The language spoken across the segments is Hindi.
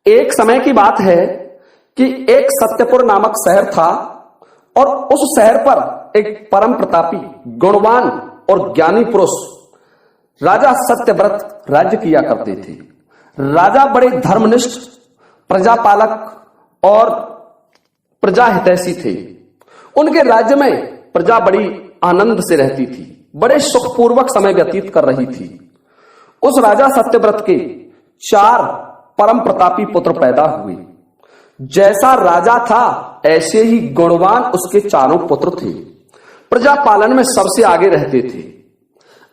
एक समय की बात है कि एक सत्यपुर नामक शहर था और उस शहर पर एक परम प्रतापी, गुणवान और ज्ञानी पुरुष राजा सत्यव्रत राज्य किया करते थे। राजा बड़े धर्मनिष्ठ, प्रजापालक और प्रजा हितैषी थे। उनके राज्य में प्रजा बड़ी आनंद से रहती थी, बड़े सुखपूर्वक समय व्यतीत कर रही थी। उस राजा सत्यव्रत के 4 परम प्रतापी पुत्र पैदा हुए। जैसा राजा था ऐसे ही गुणवान उसके 4 पुत्र थे। प्रजा पालन में सबसे आगे रहते थे।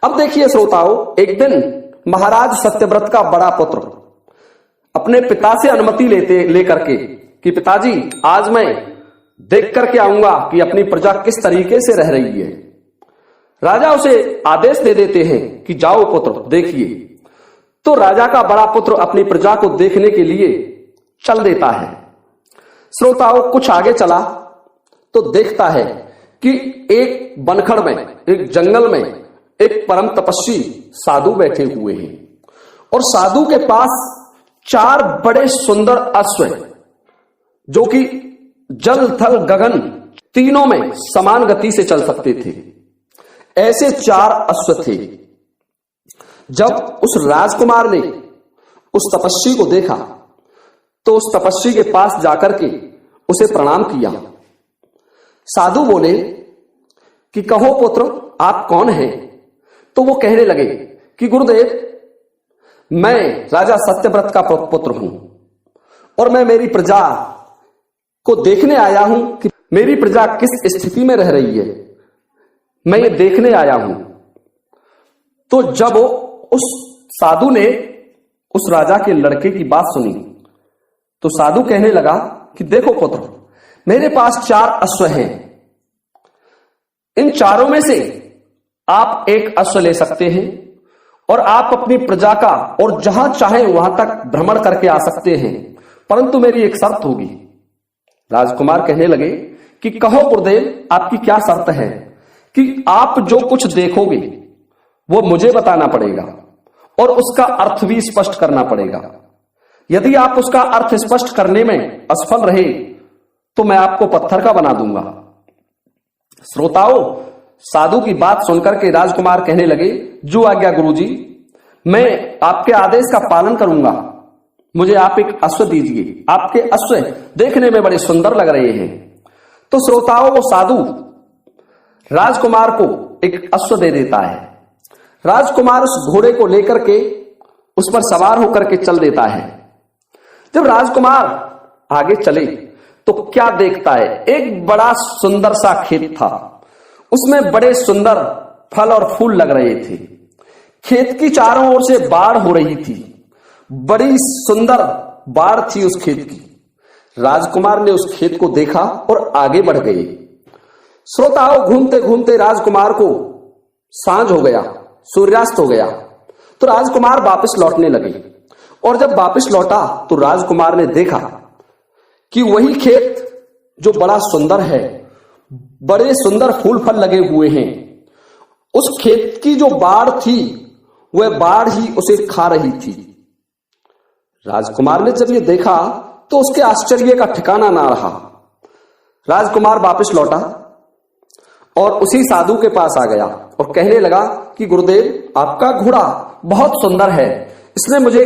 अब देखिए श्रोताओं, एक दिन महाराज सत्यव्रत का बड़ा पुत्र अपने पिता से अनुमति लेकर के कि पिताजी, आज मैं देख करके आऊंगा कि अपनी प्रजा किस तरीके से रह रही है। राजा उसे आदेश दे देते हैं कि जाओ पुत्र, देखिए। तो राजा का बड़ा पुत्र अपनी प्रजा को देखने के लिए चल देता है। श्रोताओं, कुछ आगे चला तो देखता है कि एक बनखड़ में, एक जंगल में एक परम तपस्वी साधु बैठे हुए हैं और साधु के पास 4 बड़े सुंदर अश्व हैं, जो कि जल थल गगन तीनों में समान गति से चल सकते थे। ऐसे 4 अश्व थे। जब उस राजकुमार ने उस तपस्वी को देखा तो उस तपस्वी के पास जाकर के उसे प्रणाम किया। साधु बोले कि कहो पुत्र, आप कौन हैं? तो वो कहने लगे कि गुरुदेव, मैं राजा सत्यव्रत का पुत्र हूं और मैं मेरी प्रजा को देखने आया हूं कि मेरी प्रजा किस स्थिति में रह रही है। मैं ये देखने आया हूं। तो जब उस साधु ने उस राजा के लड़के की बात सुनी तो साधु कहने लगा कि देखो पुत्र, मेरे पास 4 अश्व हैं। इन चारों में से आप एक अश्व ले सकते हैं और आप अपनी प्रजा का और जहां चाहे वहां तक भ्रमण करके आ सकते हैं, परंतु मेरी एक शर्त होगी। राजकुमार कहने लगे कि कहो गुरुदेव, आपकी क्या शर्त है? कि आप जो कुछ देखोगे वो मुझे बताना पड़ेगा और उसका अर्थ भी स्पष्ट करना पड़ेगा। यदि आप उसका अर्थ स्पष्ट करने में असफल रहे तो मैं आपको पत्थर का बना दूंगा। श्रोताओं, साधु की बात सुनकर के राजकुमार कहने लगे, जो आज्ञा गुरुजी, मैं आपके आदेश का पालन करूंगा। मुझे आप एक अश्व दीजिए। आपके अश्व देखने में बड़े सुंदर लग रहे हैं। तो श्रोताओं, वो साधु राजकुमार को एक अश्व दे देता है। राजकुमार उस घोड़े को लेकर के उस पर सवार होकर के चल देता है। जब राजकुमार आगे चले तो क्या देखता है? एक बड़ा सुंदर सा खेत था। उसमें बड़े सुंदर फल और फूल लग रहे थे। खेत की चारों ओर से बाढ़ हो रही थी। बड़ी सुंदर बाढ़ थी उस खेत की। राजकुमार ने उस खेत को देखा और आगे बढ़ गए। श्रोताओं, घूमते घूमते राजकुमार को सांझ हो गया, सूर्यास्त हो गया। तो राजकुमार वापस लौटने लगे और जब वापस लौटा तो राजकुमार ने देखा कि वही खेत जो बड़ा सुंदर है, बड़े सुंदर फूल फल लगे हुए हैं, उस खेत की जो बाढ़ थी वह बाढ़ ही उसे खा रही थी। राजकुमार ने जब ये देखा तो उसके आश्चर्य का ठिकाना ना रहा। राजकुमार वापस लौटा और उसी साधु के पास आ गया और कहने लगा कि गुरुदेव, आपका घोड़ा बहुत सुंदर है। इसने मुझे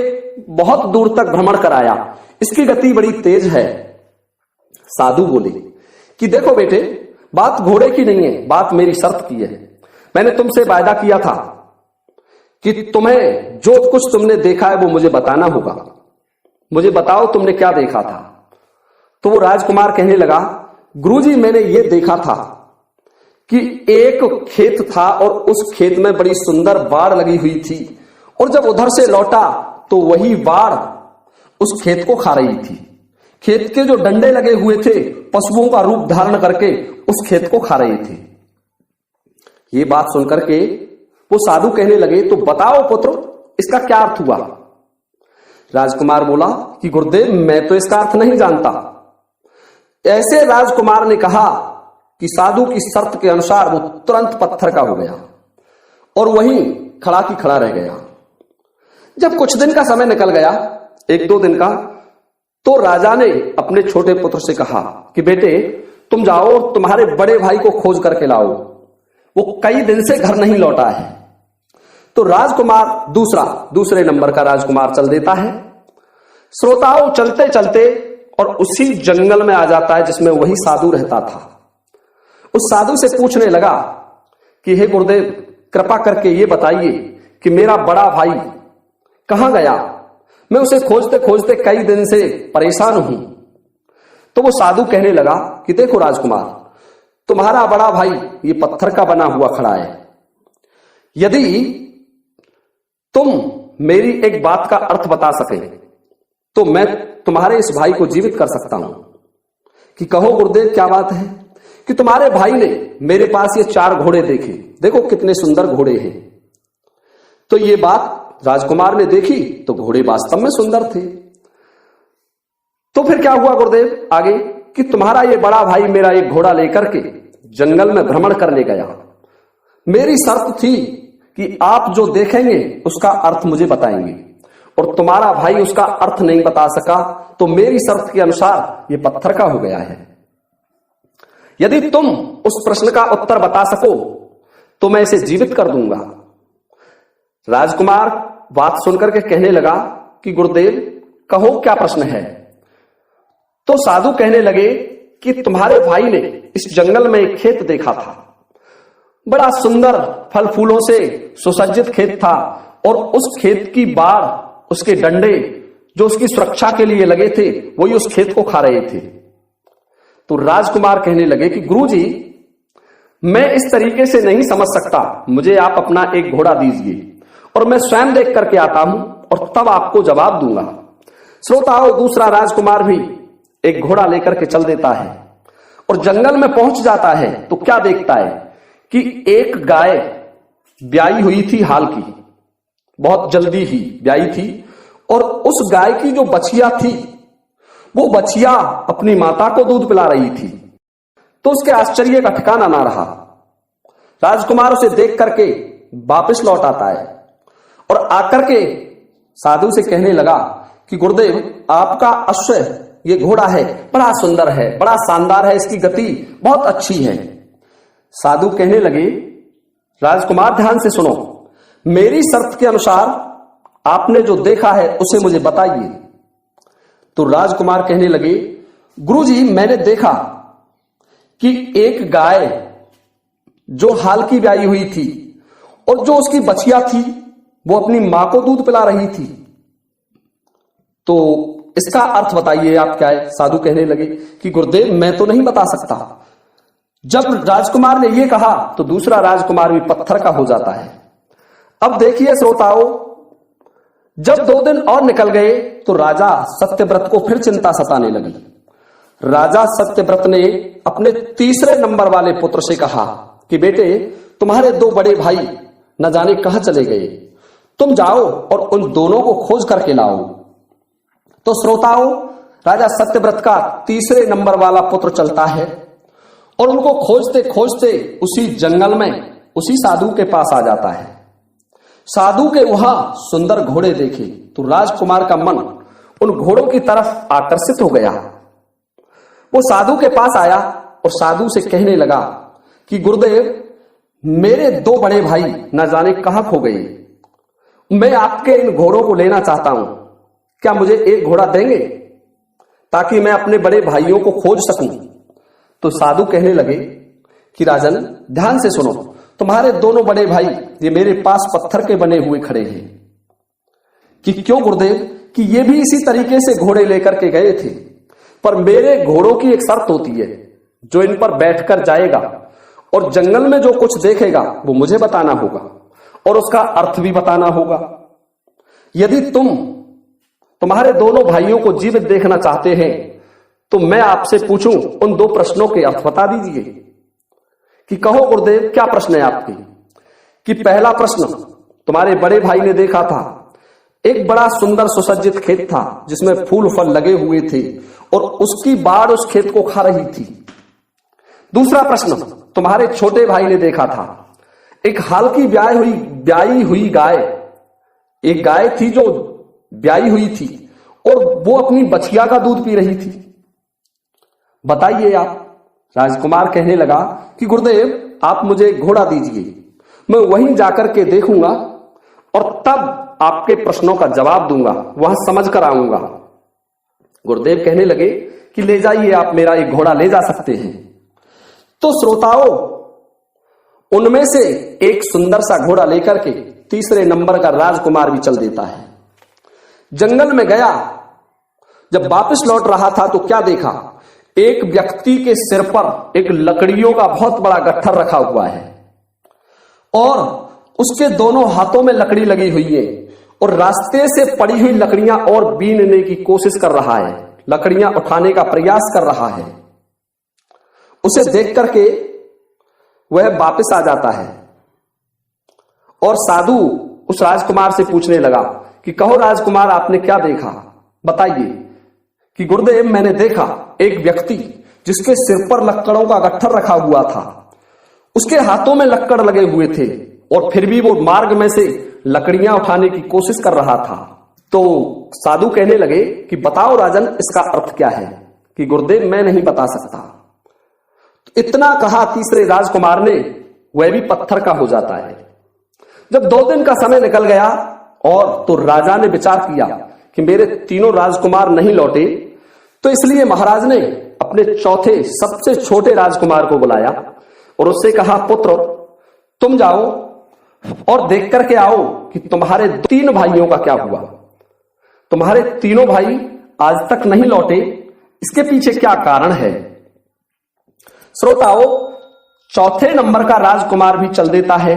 बहुत दूर तक भ्रमण कराया। इसकी गति बड़ी तेज है। साधु बोले कि देखो बेटे, बात घोड़े की नहीं है, बात मेरी शर्त की है। मैंने तुमसे वायदा किया था कि तुम्हें जो कुछ तुमने देखा है वो मुझे बताना होगा। मुझे बताओ तुमने क्या देखा था। तो वो राजकुमार कहने लगा, गुरुजी, मैंने ये देखा था कि एक खेत था और उस खेत में बड़ी सुंदर बाढ़ लगी हुई थी और जब उधर से लौटा तो वही बाढ़ उस खेत को खा रही थी। खेत के जो डंडे लगे हुए थे पशुओं का रूप धारण करके उस खेत को खा रहे थे। ये बात सुनकर के वो साधु कहने लगे, तो बताओ पुत्र, इसका क्या अर्थ हुआ? राजकुमार बोला कि गुरुदेव, मैं तो इसका अर्थ नहीं जानता। ऐसे राजकुमार ने कहा कि साधु की शर्त के अनुसार वो तुरंत पत्थर का हो गया और वहीं खड़ा की खड़ा रह गया। जब कुछ दिन का समय निकल गया, 1-2 दिन का, तो राजा ने अपने छोटे पुत्र से कहा कि बेटे तुम जाओ और तुम्हारे बड़े भाई को खोज करके लाओ, वो कई दिन से घर नहीं लौटा है। तो राजकुमार दूसरे नंबर का राजकुमार चल देता है। श्रोताओं, चलते चलते और उसी जंगल में आ जाता है जिसमें वही साधु रहता था। उस साधु से पूछने लगा कि हे गुरुदेव, कृपा करके ये बताइए कि मेरा बड़ा भाई कहां गया, मैं उसे खोजते खोजते कई दिन से परेशान हूं। तो वो साधु कहने लगा कि देखो राजकुमार, तुम्हारा बड़ा भाई ये पत्थर का बना हुआ खड़ा है। यदि तुम मेरी एक बात का अर्थ बता सके तो मैं तुम्हारे इस भाई को जीवित कर सकता हूं। कि कहो गुरुदेव, क्या बात है? कि तुम्हारे भाई ने मेरे पास ये 4 घोड़े देखे, देखो कितने सुंदर घोड़े हैं। तो ये बात राजकुमार ने देखी तो घोड़े वास्तव में सुंदर थे। तो फिर क्या हुआ गुरुदेव आगे? कि तुम्हारा ये बड़ा भाई मेरा एक घोड़ा लेकर के जंगल में भ्रमण करने गया। मेरी शर्त थी कि आप जो देखेंगे उसका अर्थ मुझे बताएंगे, और तुम्हारा भाई उसका अर्थ नहीं बता सका तो मेरी शर्त के अनुसार ये पत्थर का हो गया है। यदि तुम उस प्रश्न का उत्तर बता सको तो मैं इसे जीवित कर दूंगा। राजकुमार बात सुनकर के कहने लगा कि गुरुदेव कहो क्या प्रश्न है। तो साधु कहने लगे कि तुम्हारे भाई ने इस जंगल में एक खेत देखा था, बड़ा सुंदर फल फूलों से सुसज्जित खेत था, और उस खेत की बाढ़, उसके डंडे जो उसकी सुरक्षा के लिए लगे थे वही उस खेत को खा रहे थे। तो राजकुमार कहने लगे कि गुरुजी, मैं इस तरीके से नहीं समझ सकता, मुझे आप अपना एक घोड़ा दीजिए और मैं स्वयं देख करके आता हूं और तब आपको जवाब दूंगा। श्रोताओं, दूसरा राजकुमार भी एक घोड़ा लेकर के चल देता है और जंगल में पहुंच जाता है। तो क्या देखता है कि एक गाय ब्याई हुई थी, हाल की, बहुत जल्दी ही ब्याई थी, और उस गाय की जो बछिया थी वो बछिया अपनी माता को दूध पिला रही थी। तो उसके आश्चर्य का ठिकाना ना रहा। राजकुमार उसे देख करके वापस लौट आता है और आकर के साधु से कहने लगा कि गुरुदेव, आपका अश्व, ये घोड़ा है, बड़ा सुंदर है, बड़ा शानदार है, इसकी गति बहुत अच्छी है। साधु कहने लगे, राजकुमार ध्यान से सुनो, मेरी शर्त के अनुसार आपने जो देखा है उसे मुझे बताइए। तो राजकुमार कहने लगे, गुरुजी, मैंने देखा कि एक गाय जो हाल की ब्याई हुई थी और जो उसकी बछिया थी वो अपनी मां को दूध पिला रही थी। तो इसका अर्थ बताइए आप क्या है? साधु कहने लगे कि गुरुदेव, मैं तो नहीं बता सकता। जब राजकुमार ने यह कहा तो दूसरा राजकुमार भी पत्थर का हो जाता है। अब देखिए श्रोताओं, जब 2 दिन और निकल गए तो राजा सत्यव्रत को फिर चिंता सताने लगी। राजा सत्यव्रत ने अपने तीसरे नंबर वाले पुत्र से कहा कि बेटे, तुम्हारे 2 बड़े भाई न जाने कहां चले गए, तुम जाओ और उन दोनों को खोज करके लाओ। तो श्रोताओं, राजा सत्यव्रत का तीसरे नंबर वाला पुत्र चलता है और उनको खोजते खोजते उसी जंगल में उसी साधु के पास आ जाता है। साधु के वहां सुंदर घोड़े देखे तो राजकुमार का मन उन घोड़ों की तरफ आकर्षित हो गया। वो साधु के पास आया और साधु से कहने लगा कि गुरुदेव, मेरे 2 बड़े भाई न जाने कहां खो गए, मैं आपके इन घोड़ों को लेना चाहता हूं, क्या मुझे एक घोड़ा देंगे ताकि मैं अपने बड़े भाइयों को खोज सकूं? तो साधु कहने लगे कि राजन, ध्यान से सुनो, तुम्हारे दोनों बड़े भाई ये मेरे पास पत्थर के बने हुए खड़े हैं। कि क्यों गुरुदेव? कि ये भी इसी तरीके से घोड़े लेकर के गए थे, पर मेरे घोड़ों की एक शर्त होती है, जो इन पर बैठकर जाएगा और जंगल में जो कुछ देखेगा वो मुझे बताना होगा और उसका अर्थ भी बताना होगा। यदि तुम्हारे दोनों भाइयों को जीवित देखना चाहते हैं तो मैं आपसे पूछूं, उन 2 प्रश्नों के अर्थ बता दीजिए। कि कहो गुरुदेव, क्या प्रश्न है आपकी? कि पहला प्रश्न, तुम्हारे बड़े भाई ने देखा था एक बड़ा सुंदर सुसज्जित खेत था जिसमें फूल फल लगे हुए थे और उसकी बाढ़ उस खेत को खा रही थी। दूसरा प्रश्न, तुम्हारे छोटे भाई ने देखा था एक हाल की ब्याई हुई गाय, एक गाय थी जो ब्याई हुई थी और वो अपनी बछिया का दूध पी रही थी। बताइए आप। राजकुमार कहने लगा कि गुरुदेव आप मुझे घोड़ा दीजिए, मैं वहीं जाकर के देखूंगा और तब आपके प्रश्नों का जवाब दूंगा, वहां समझ कर आऊंगा। गुरुदेव कहने लगे कि ले जाइए, आप मेरा एक घोड़ा ले जा सकते हैं। तो श्रोताओं, उनमें से एक सुंदर सा घोड़ा लेकर के तीसरे नंबर का राजकुमार भी चल देता है। जंगल में गया, जब वापस लौट रहा था तो क्या देखा, एक व्यक्ति के सिर पर एक लकड़ियों का बहुत बड़ा गट्ठर रखा हुआ है और उसके दोनों हाथों में लकड़ी लगी हुई है और रास्ते से पड़ी हुई लकड़ियां और बीनने की कोशिश कर रहा है, लकड़ियां उठाने का प्रयास कर रहा है। उसे देख करके वह वापस आ जाता है और साधु उस राजकुमार से पूछने लगा कि कहो राजकुमार, आपने क्या देखा, बताइए। कि गुरुदेव मैंने देखा एक व्यक्ति जिसके सिर पर लकड़ों का गट्ठर रखा हुआ था, उसके हाथों में लक्कड़ लगे हुए थे और फिर भी वो मार्ग में से लकड़ियां उठाने की कोशिश कर रहा था। तो साधु कहने लगे कि बताओ राजन, इसका अर्थ क्या है। कि गुरुदेव मैं नहीं बता सकता। इतना कहा तीसरे राजकुमार ने, वह भी पत्थर का हो जाता है। जब 2 दिन का समय निकल गया और तो राजा ने विचार किया कि मेरे तीनों राजकुमार नहीं लौटे, तो इसलिए महाराज ने अपने चौथे सबसे छोटे राजकुमार को बुलाया और उससे कहा, पुत्र तुम जाओ और देख करके आओ कि तुम्हारे 3 भाइयों का क्या हुआ। तुम्हारे तीनों भाई आज तक नहीं लौटे, इसके पीछे क्या कारण है। श्रोताओं, चौथे नंबर का राजकुमार भी चल देता है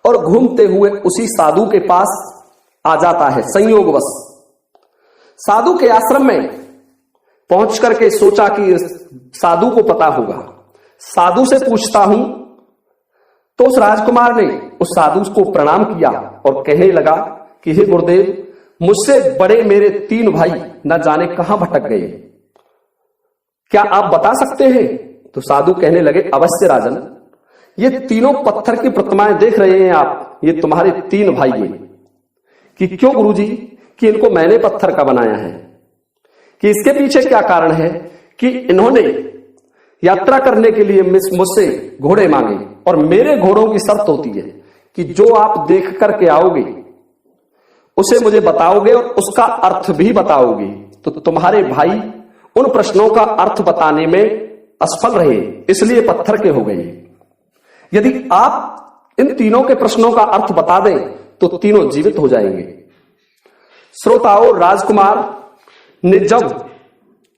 और घूमते हुए उसी साधु के पास आ जाता है। संयोगवश साधु के आश्रम में पहुंच करके सोचा कि साधु को पता होगा, साधु से पूछता हूं। तो उस राजकुमार ने उस साधु को प्रणाम किया और कहने लगा कि हे गुरुदेव, मुझसे बड़े मेरे 3 भाई न जाने कहां भटक गए, क्या आप बता सकते हैं। तो साधु कहने लगे, अवश्य राजन, ये तीनों पत्थर की प्रतिमाएं देख रहे हैं आप, ये तुम्हारे 3 भाई हैं। कि क्यों गुरुजी, कि इनको मैंने पत्थर का बनाया है। कि इसके पीछे क्या कारण है कि इन्होंने यात्रा करने के लिए मुझसे घोड़े मांगे और मेरे घोड़ों की शर्त होती है कि जो आप देख करके आओगे उसे मुझे बताओगे और उसका अर्थ भी बताओगे। तो तुम्हारे भाई उन प्रश्नों का अर्थ बताने में असफल रहे, इसलिए पत्थर के हो गए। यदि आप इन तीनों के प्रश्नों का अर्थ बता दें तो तीनों जीवित हो जाएंगे। श्रोताओं, राजकुमार ने जब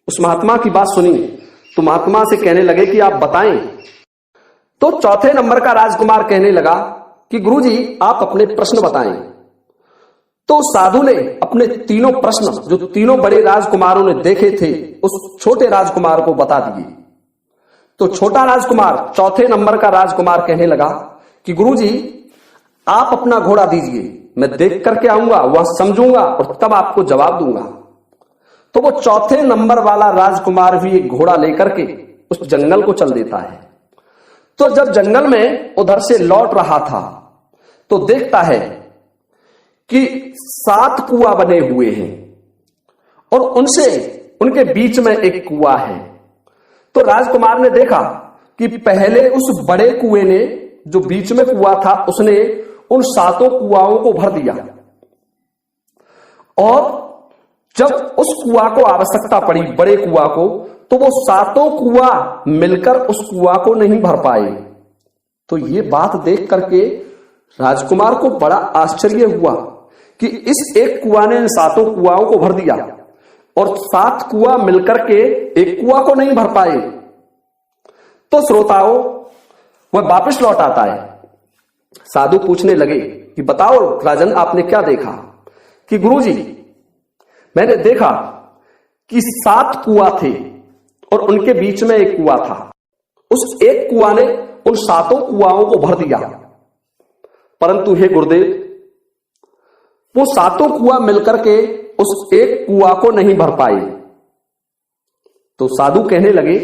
उस महात्मा की बात सुनी तो महात्मा से कहने लगे कि आप बताएं। तो चौथे नंबर का राजकुमार कहने लगा कि गुरुजी आप अपने प्रश्न बताएं। तो साधु ने अपने तीनों प्रश्न जो तीनों बड़े राजकुमारों ने देखे थे उस छोटे राजकुमार को बता दिए। तो छोटा राजकुमार, चौथे नंबर का राजकुमार कहने लगा कि गुरुजी आप अपना घोड़ा दीजिए, मैं देख करके आऊंगा, वह समझूंगा और तब आपको जवाब दूंगा। तो वो चौथे नंबर वाला राजकुमार भी एक घोड़ा लेकर के उस जंगल को चल देता है। तो जब जंगल में उधर से लौट रहा था तो देखता है कि 7 कुआं बने हुए हैं और उनके बीच में एक कुआं है। तो राजकुमार ने देखा कि पहले उस बड़े कुएं ने, जो बीच में कुआं था, उसने उन 7 कुआओं को भर दिया और जब उस कुआं को आवश्यकता पड़ी, बड़े कुआं को, तो वो 7 कुआं मिलकर उस कुआं को नहीं भर पाए। तो ये बात देख करके राजकुमार को बड़ा आश्चर्य हुआ कि इस एक कुआं ने 7 कुआओं को भर दिया और 7 कुआं मिलकर के एक कुआं को नहीं भर पाए। तो श्रोताओं, वह वापस लौट आता है। साधु पूछने लगे कि बताओ राजन, आपने क्या देखा। कि गुरुजी मैंने देखा कि 7 कुआं थे और उनके बीच में एक कुआं था। उस एक कुआं ने उन 7 कुआओं को भर दिया, परंतु हे गुरुदेव, वो 7 कुआं मिलकर के उस एक कुआं को नहीं भर पाए। तो साधु कहने लगे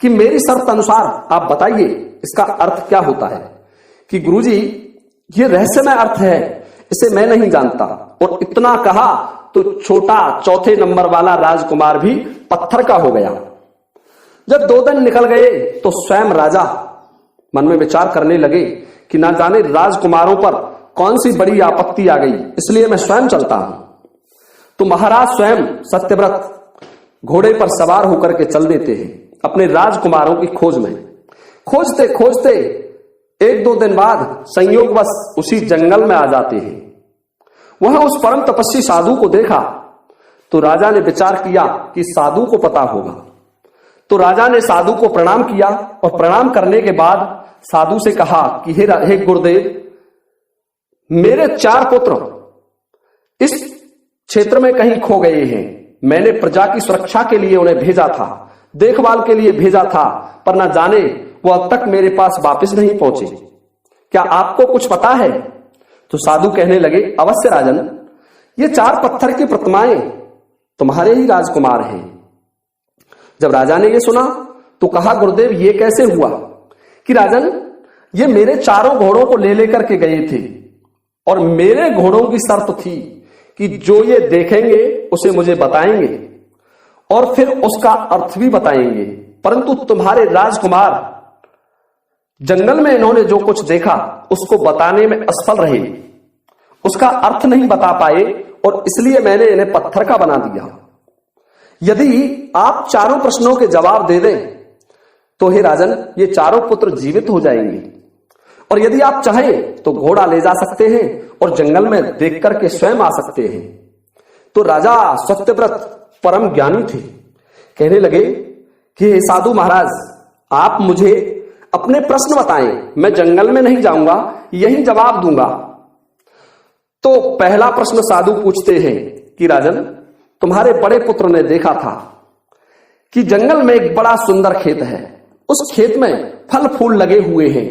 कि मेरी शर्त अनुसार आप बताइए इसका अर्थ क्या होता है। कि गुरुजी ये रहस्यमय अर्थ है, इसे मैं नहीं जानता। और इतना कहा तो छोटा चौथे नंबर वाला राजकुमार भी पत्थर का हो गया। जब 2 दिन निकल गए तो स्वयं राजा मन में विचार करने लगे कि ना जाने राजकुमारों पर कौन सी बड़ी आपत्ति आ गई, इसलिए मैं स्वयं चलता हूं। तो महाराज स्वयं सत्यव्रत घोड़े पर सवार होकर के चल देते हैं अपने राजकुमारों की खोज में। खोजते खोजते 1-2 दिन बाद संयोगवश उसी जंगल में आ जाते हैं। वहां उस परम तपस्वी साधु को देखा तो राजा ने विचार किया कि साधु को पता होगा। तो राजा ने साधु को प्रणाम किया और प्रणाम करने के बाद साधु से कहा कि हे गुरुदेव, मेरे 4 पुत्र इस क्षेत्र में कहीं खो गए हैं। मैंने प्रजा की सुरक्षा के लिए उन्हें भेजा था, देखभाल के लिए भेजा था, पर न जाने वो अब तक मेरे पास वापस नहीं पहुंचे। क्या आपको कुछ पता है? तो साधु कहने लगे, अवश्य राजन, ये 4 पत्थर की प्रतिमाएं तुम्हारे ही राजकुमार हैं। जब राजा ने ये सुना तो कहा, गुरुदेव ये कैसे हुआ? कि राजन, ये मेरे 4 घोड़ों को ले लेकर के गए थे और मेरे घोड़ों की शर्त थी कि जो ये देखेंगे उसे मुझे बताएंगे और फिर उसका अर्थ भी बताएंगे, परंतु तुम्हारे राजकुमार जंगल में इन्होंने जो कुछ देखा उसको बताने में असफल रहे, उसका अर्थ नहीं बता पाए और इसलिए मैंने इन्हें पत्थर का बना दिया। यदि आप 4 प्रश्नों के जवाब दे दें तो हे राजन, ये 4 पुत्र जीवित हो जाएंगे और यदि आप चाहें तो घोड़ा ले जा सकते हैं और जंगल में देख करके स्वयं आ सकते हैं। तो राजा सत्यव्रत परम ज्ञानी थे, कहने लगे कि हे साधु महाराज, आप मुझे अपने प्रश्न बताएं, मैं जंगल में नहीं जाऊंगा, यही जवाब दूंगा। तो पहला प्रश्न साधु पूछते हैं कि राजन, तुम्हारे बड़े पुत्र ने देखा था कि जंगल में एक बड़ा सुंदर खेत है, उस खेत में फल फूल लगे हुए हैं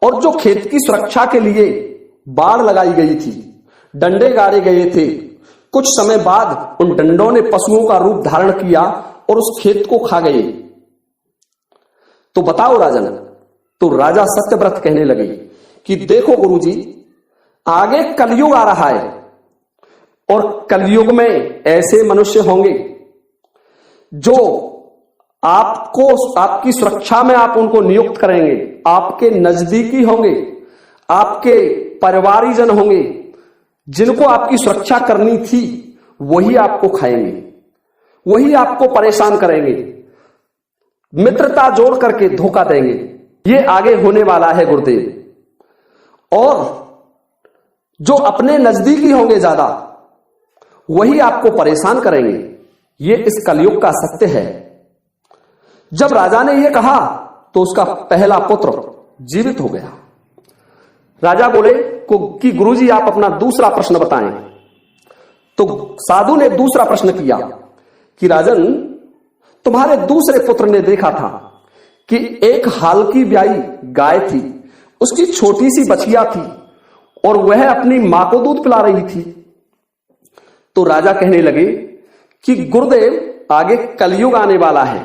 और जो खेत की सुरक्षा के लिए बाड़ लगाई गई थी, डंडे गाड़े गए थे, कुछ समय बाद उन डंडों ने पशुओं का रूप धारण किया और उस खेत को खा गए। तो बताओ राजन। तो राजा सत्यव्रत कहने लगे कि देखो गुरुजी, आगे कलयुग आ रहा है और कलयुग में ऐसे मनुष्य होंगे जो आपको, आपकी सुरक्षा में आप उनको नियुक्त करेंगे, आपके नजदीकी होंगे, आपके परिवारीजन होंगे, जिनको आपकी सुरक्षा करनी थी वही आपको खाएंगे, वही आपको परेशान करेंगे, मित्रता जोड़ करके धोखा देंगे। ये आगे होने वाला है गुरुदेव। और जो अपने नजदीकी होंगे ज्यादा, वही आपको परेशान करेंगे। ये इस कलयुग का सत्य है। जब राजा ने यह कहा तो उसका पहला पुत्र जीवित हो गया। राजा बोले कि गुरुजी आप अपना दूसरा प्रश्न बताएं। तो साधु ने दूसरा प्रश्न किया कि राजन, तुम्हारे दूसरे पुत्र ने देखा था कि एक हाल की ब्याई गाय थी, उसकी छोटी सी बछिया थी और वह अपनी मां को दूध पिला रही थी। तो राजा कहने लगे कि गुरुदेव, आगे कलयुग आने वाला है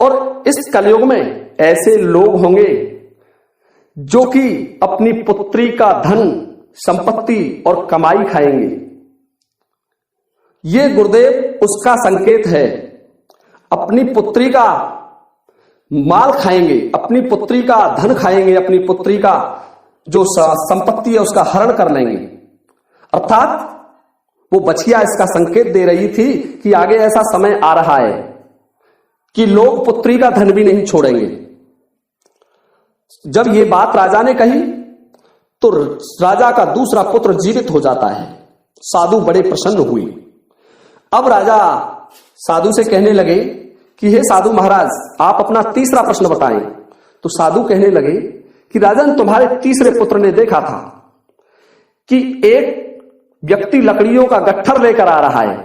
और इस कलयुग में ऐसे लोग होंगे जो कि अपनी पुत्री का धन, संपत्ति और कमाई खाएंगे। ये गुरुदेव उसका संकेत है। अपनी पुत्री का माल खाएंगे, अपनी पुत्री का धन खाएंगे, अपनी पुत्री का जो संपत्ति है उसका हरण कर लेंगे। अर्थात वो बछिया इसका संकेत दे रही थी कि आगे ऐसा समय आ रहा है कि लोग पुत्री का धन भी नहीं छोड़ेंगे। जब ये बात राजा ने कही तो राजा का दूसरा पुत्र जीवित हो जाता है। साधु बड़े प्रसन्न हुए। अब राजा साधु से कहने लगे कि हे साधु महाराज, आप अपना तीसरा प्रश्न बताएं। तो साधु कहने लगे कि राजन, तुम्हारे तीसरे पुत्र ने देखा था कि एक व्यक्ति लकड़ियों का गट्ठर लेकर आ रहा है,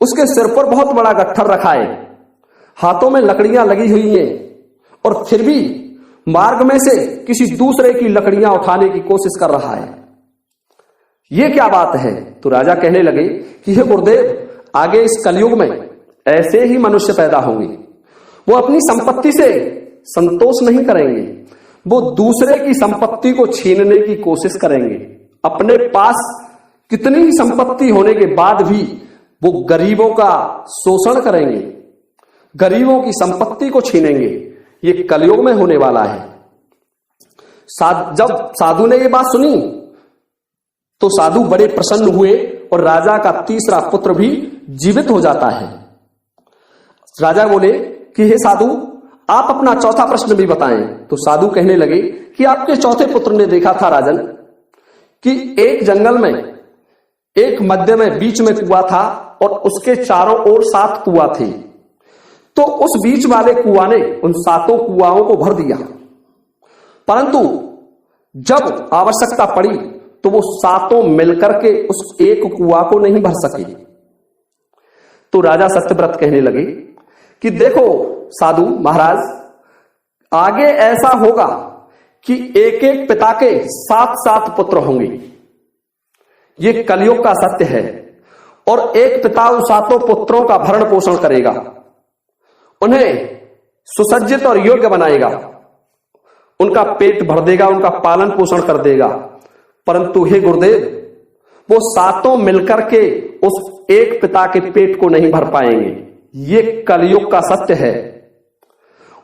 उसके सिर पर बहुत बड़ा गट्ठर रखा है, हाथों में लकड़ियां लगी हुई हैं और फिर भी मार्ग में से किसी दूसरे की लकड़ियां उठाने की कोशिश कर रहा है। यह क्या बात है? तो राजा कहने लगे कि हे गुरुदेव, आगे इस कलयुग में ऐसे ही मनुष्य पैदा होंगे। वो अपनी संपत्ति से संतोष नहीं करेंगे, वो दूसरे की संपत्ति को छीनने की कोशिश करेंगे, अपने पास कितनी ही संपत्ति होने के बाद भी वो गरीबों का शोषण करेंगे, गरीबों की संपत्ति को छीनेंगे। ये कलयुग में होने वाला है। जब साधु ने ये बात सुनी तो साधु बड़े प्रसन्न हुए और राजा का तीसरा पुत्र भी जीवित हो जाता है। राजा बोले कि हे साधु, आप अपना चौथा प्रश्न भी बताएं। तो साधु कहने लगे कि आपके चौथे पुत्र ने देखा था राजन कि एक जंगल में एक मध्य में बीच में कुआं था और उसके चारों ओर 7 कुआं थे। तो उस बीच वाले कुआं ने उन 7 कुआओं को भर दिया, परंतु जब आवश्यकता पड़ी तो वो 7 मिलकर के उस एक कुआं को नहीं भर सके। तो राजा सत्यव्रत कहने लगे कि देखो साधु महाराज, आगे ऐसा होगा कि एक एक पिता के 7 पुत्र होंगे। ये कलयुग का सत्य है। और एक पिता उन 7 पुत्रों का भरण पोषण करेगा, उन्हें सुसज्जित और योग्य बनाएगा, उनका पेट भर देगा, उनका पालन पोषण कर देगा। परंतु हे गुरुदेव, वो 7 मिलकर के उस एक पिता के पेट को नहीं भर पाएंगे। ये कलयुग का सत्य है।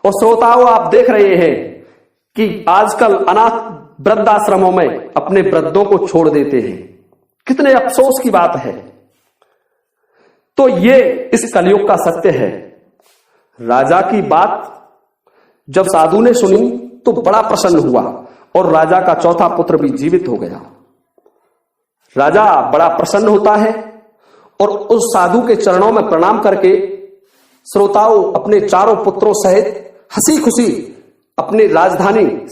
और श्रोताओं, आप देख रहे हैं कि आजकल अनाथ वृद्धाश्रमों में अपने वृद्धों को छोड़ देते हैं। कितने अफसोस की बात है। तो ये इस कलयुग का सत्य है। राजा की बात जब साधु ने सुनी तो बड़ा प्रसन्न हुआ और राजा का चौथा पुत्र भी जीवित हो गया। राजा बड़ा प्रसन्न होता है और उस साधु के चरणों में प्रणाम करके श्रोताओं अपने 4 पुत्रों सहित हंसी खुशी अपनी राजधानी